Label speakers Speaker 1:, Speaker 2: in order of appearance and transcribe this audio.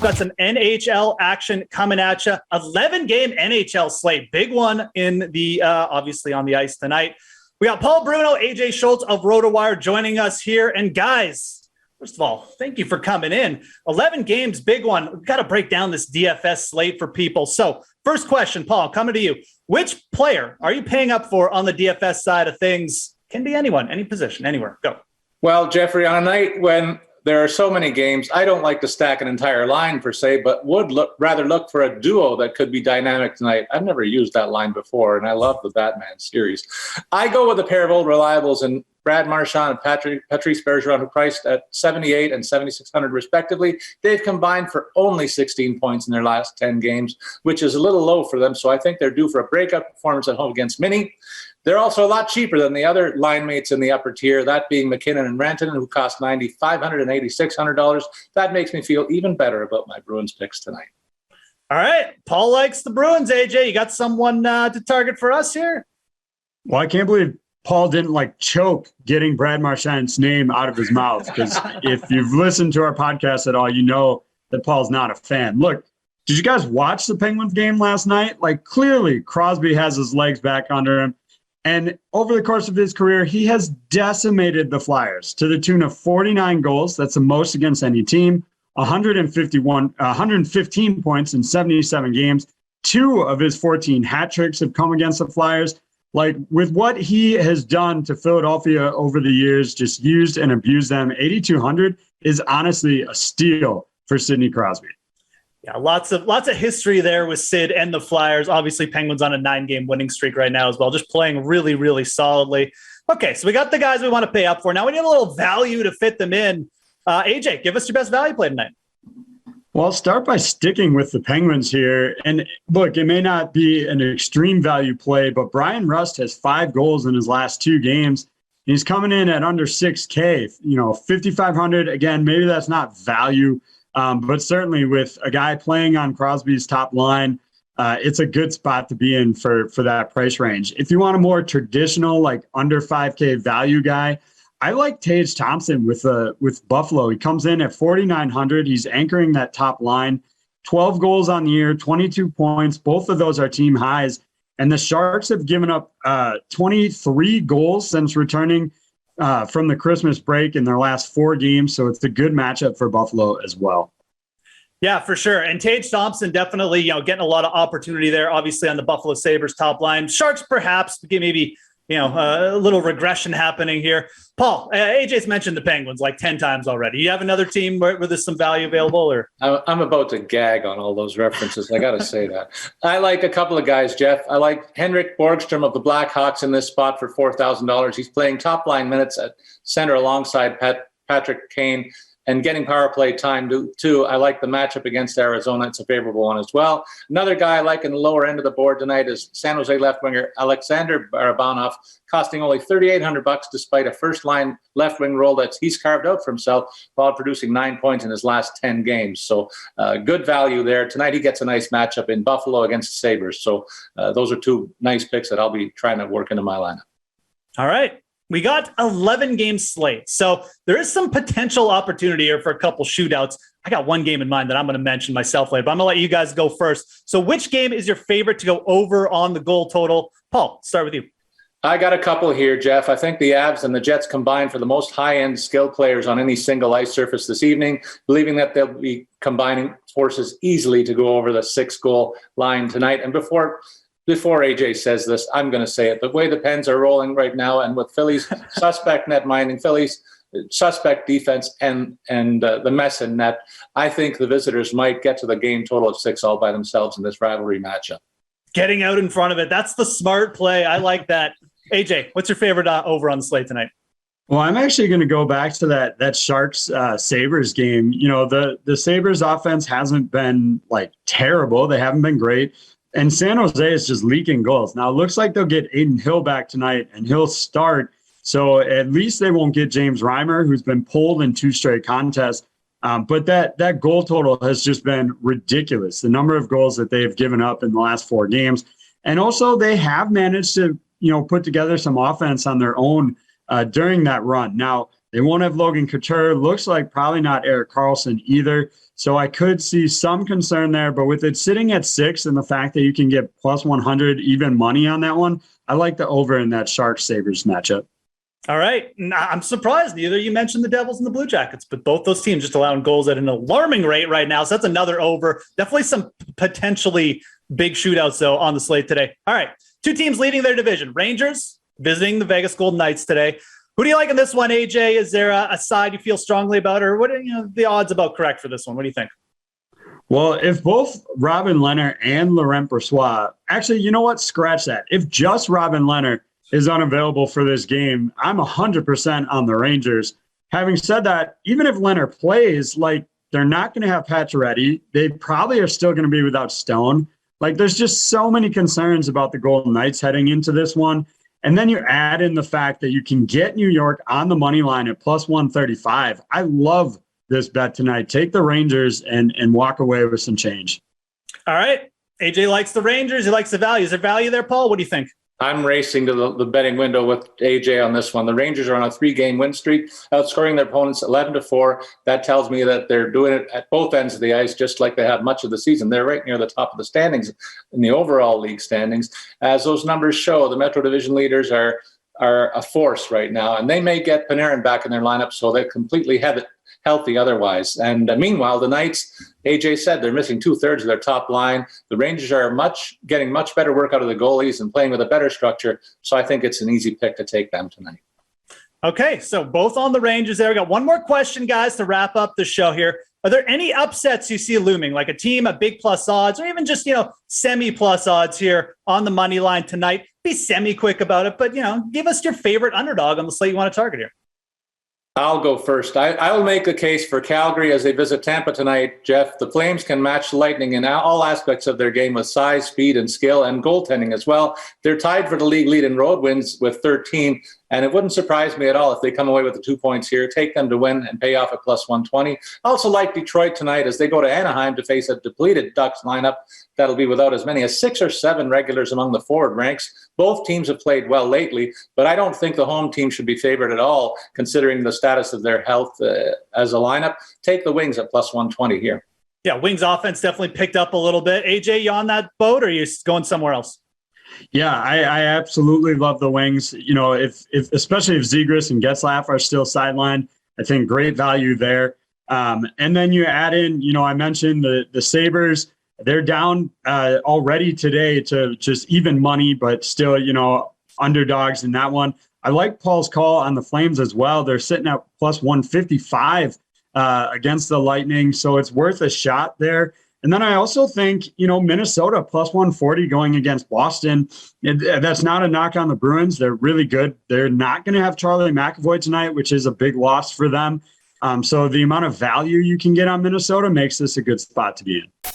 Speaker 1: got some NHL action coming at you. 11-game NHL slate. Big one in the, obviously on the ice tonight. We got Paul Bruno, AJ Scholz of Rotowire joining us here. And guys, first of all, thank you for coming in. 11 games, big one. We've got to break down this DFS slate for people. So first question, Paul, coming to you. Which player are you paying up for on the DFS side of things? Can be anyone, any position, anywhere. Go.
Speaker 2: Well, Jeffrey, on a night when there are so many games, I don't like to stack an entire line per se, but would rather look for a duo that could be dynamic tonight. I've never used that line before, and I love the Batman series. I go with a pair of old reliables in Brad Marchand and Patrice Bergeron, who priced at $7,800 and $7,600 respectively. They've combined for only 16 points in their last 10 games, which is a little low for them, so I think they're due for a breakout performance at home against Minnie. They're also a lot cheaper than the other line mates in the upper tier, that being McKinnon and Rantanen, who cost $9,500 and $8,600. That makes me feel even better about my Bruins picks tonight.
Speaker 1: All right. Paul likes the Bruins, AJ. You got someone to target for us here?
Speaker 3: Well, I can't believe Paul didn't choke getting Brad Marchand's name out of his mouth, because if you've listened to our podcast at all, you know that Paul's not a fan. Look, did you guys watch the Penguins game last night? Clearly Crosby has his legs back under him. And over the course of his career, he has decimated the Flyers to the tune of 49 goals. That's the most against any team. 115 points in 77 games. 2 of his 14 hat tricks have come against the Flyers. With what he has done to Philadelphia over the years, just used and abused them, 8,200 is honestly a steal for Sidney Crosby.
Speaker 1: Yeah, lots of history there with Sid and the Flyers. Obviously, Penguins on a 9-game winning streak right now as well, just playing really, really solidly. Okay, so we got the guys we want to pay up for. Now we need a little value to fit them in. AJ, give us your best value play tonight.
Speaker 3: Well, I'll start by sticking with the Penguins here. And look, it may not be an extreme value play, but Brian Rust has 5 goals in his last 2 games. He's coming in at under $6K, 5,500. Again, maybe that's not value. But certainly with a guy playing on Crosby's top line, it's a good spot to be in for that price range. If you want a more traditional, under 5K value guy, I like Tage Thompson with Buffalo. He comes in at 4,900. He's anchoring that top line. 12 goals on the year, 22 points. Both of those are team highs. And the Sharks have given up 23 goals since returning from the Christmas break in their last 4 games. So it's a good matchup for Buffalo as well.
Speaker 1: Yeah, for sure. And Tage Thompson definitely, getting a lot of opportunity there, obviously on the Buffalo Sabres top line. Sharks perhaps maybe, a little regression happening here. Paul, AJ's mentioned the Penguins 10 times already. You have another team where there's some value available? Or
Speaker 2: I'm about to gag on all those references. I got to say that. I like a couple of guys, Jeff. I like Henrik Borgstrom of the Blackhawks in this spot for $4,000. He's playing top-line minutes at center alongside Patrick Kane and getting power play time too. I like the matchup against Arizona. It's a favorable one as well. Another guy I like in the lower end of the board tonight is San Jose left winger Alexander Barabanov, costing only $3,800 despite a first-line left wing role that he's carved out for himself while producing 9 points in his last 10 games. So good value there. Tonight he gets a nice matchup in Buffalo against the Sabres. So those are 2 nice picks that I'll be trying to work into my lineup.
Speaker 1: All right. We got 11-game slate. So there is some potential opportunity here for a couple shootouts. I got one game in mind that I'm going to mention myself later, but I'm going to let you guys go first. So which game is your favorite to go over on the goal total? Paul, start with you.
Speaker 2: I got a couple here, Jeff. I think the Avs and the Jets combined for the most high-end skill players on any single ice surface this evening, believing that they'll be combining forces easily to go over the 6-goal line tonight. And before AJ says this, I'm going to say it. The way the Pens are rolling right now, and with Philly's suspect net minding, Philly's suspect defense, and the mess in net, I think the visitors might get to the game total of 6 all by themselves in this rivalry matchup.
Speaker 1: Getting out in front of it. That's the smart play. I like that. AJ, what's your favorite over on the slate tonight?
Speaker 3: Well, I'm actually going to go back to that Sharks Sabres game. The Sabres offense hasn't been terrible. They haven't been great. And San Jose is just leaking goals. Now, it looks like they'll get Aiden Hill back tonight, and he'll start. So at least they won't get James Reimer, who's been pulled in 2 straight contests. But that goal total has just been ridiculous, the number of goals that they have given up in the last 4 games. And also they have managed to, put together some offense on their own during that run. Now, They won't have Logan Couture. Looks like probably not Erik Karlsson either. So I could see some concern there. But with it sitting at 6 and the fact that you can get plus 100 even money on that one, I like the over in that Sharks-Sabres matchup.
Speaker 1: All right. I'm surprised neither you mentioned the Devils and the Blue Jackets, but both those teams just allowing goals at an alarming rate right now. So that's another over. Definitely some potentially big shootouts, though, on the slate today. All right. 2 teams leading their division. Rangers visiting the Vegas Golden Knights today. Who do you like in this one, AJ? Is there a side you feel strongly about, or what are the odds about correct for this one? What do you think?
Speaker 3: Well, if both Robin Lehner and Laurent Brossoit, actually, you know what? Scratch that. If just Robin Lehner is unavailable for this game, I'm 100% on the Rangers. Having said that, even if Lehner plays, they're not going to have Pacioretty. They probably are still going to be without Stone. There's just so many concerns about the Golden Knights heading into this one. And then you add in the fact that you can get New York on the money line at plus 135. I love this bet tonight. Take the Rangers and walk away with some change. All
Speaker 1: right. AJ likes the Rangers. He likes the value. Is there value there, Paul? What do you think?
Speaker 2: I'm racing to the betting window with AJ on this one. The Rangers are on a 3-game win streak, outscoring their opponents 11-4. That tells me that they're doing it at both ends of the ice, just like they have much of the season. They're right near the top of the standings in the overall league standings. As those numbers show, the Metro Division leaders are a force right now, and they may get Panarin back in their lineup, so they completely have it healthy otherwise. And meanwhile, the Knights, AJ said, they're missing 2/3 of their top line. The Rangers are getting much better work out of the goalies and playing with a better structure. So I think it's an easy pick to take them tonight.
Speaker 1: Okay, so both on the Rangers there. We got one more question, guys, to wrap up the show here. Are there any upsets you see looming, like a team at big plus odds, or even just, semi-plus odds here on the money line tonight? Be semi-quick about it, but, give us your favorite underdog on the slate you want to target here.
Speaker 2: I'll go first. I will make a case for Calgary as they visit Tampa tonight, Jeff. The Flames can match the Lightning in all aspects of their game with size, speed, and skill, and goaltending as well. They're tied for the league lead in road wins with 13, and it wouldn't surprise me at all if they come away with the 2 points here, take them to win, and pay off at plus 120. I also like Detroit tonight as they go to Anaheim to face a depleted Ducks lineup that'll be without as many as 6 or 7 regulars among the forward ranks. Both teams have played well lately, but I don't think the home team should be favored at all, considering the status of their health as a lineup. Take the Wings at plus 120 here.
Speaker 1: Yeah, Wings offense definitely picked up a little bit. AJ, you on that boat, or are you going somewhere else?
Speaker 3: Yeah, I absolutely love the Wings. If especially if Zegras and Getzlaf are still sidelined, I think great value there. And then you add in, I mentioned the Sabres. They're down already today to just even money, but still, underdogs in that one. I like Paul's call on the Flames as well. They're sitting at plus 155 against the Lightning, so it's worth a shot there. And then I also think, Minnesota plus 140 going against Boston. That's not a knock on the Bruins. They're really good. They're not going to have Charlie McAvoy tonight, which is a big loss for them. So the amount of value you can get on Minnesota makes this a good spot to be in.